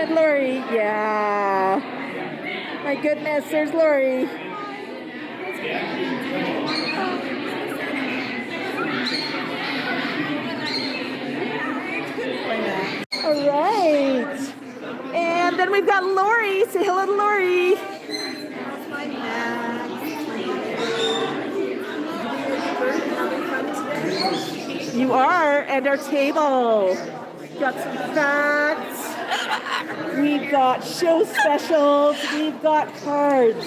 friend Lori. Yeah. My goodness, there's Lori. All right. And then we've got Lori. Say hello to Lori. You are, and our table. Got some facts. We've got show specials. We've got cards.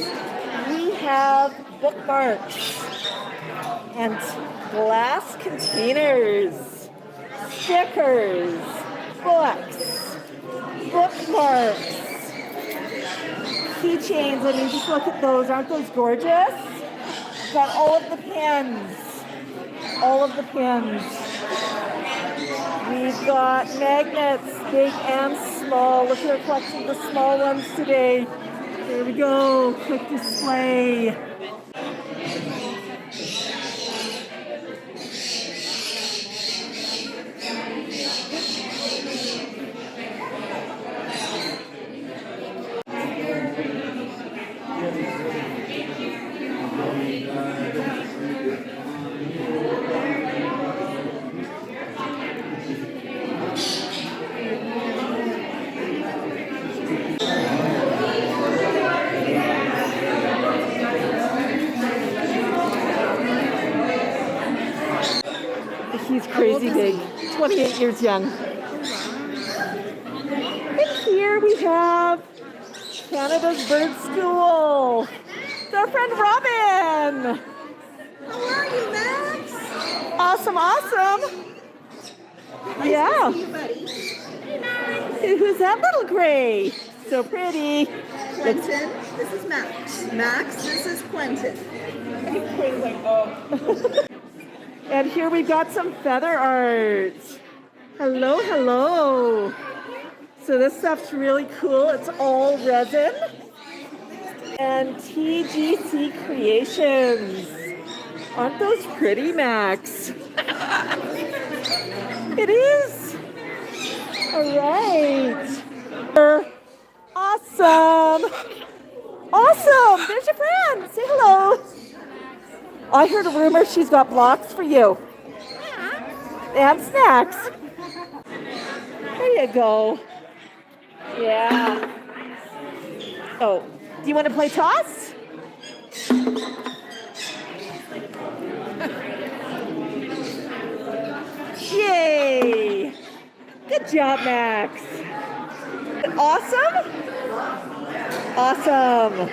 We have bookmarks and glass containers, stickers, books, bookmarks, keychains. I mean, just look at those. Aren't those gorgeous? Got all of the pens. All of the pens. We've got magnets, big and small. Look at our collection of the small ones today. There we go. Quick display. He's crazy big, 28 years young. And here we have Canada's Bird School. It's our friend Robin. How are you, Max? Awesome, awesome. Nice yeah. To see you, buddy. Hey, Max. Who's that little gray? So pretty. Quentin, this is Max. Max, this is Quentin. Quentin's like, oh. And here we've got some feather art. Hello, hello. So this stuff's really cool. It's all resin. And TGC Creations. Aren't those pretty, Max? It is. All right. Awesome. Awesome. There's your friend. Say hello. I heard a rumor she's got blocks for you. And snacks. There you go. Yeah. Oh, do you want to play toss? Yay! Good job, Max. Awesome? Awesome.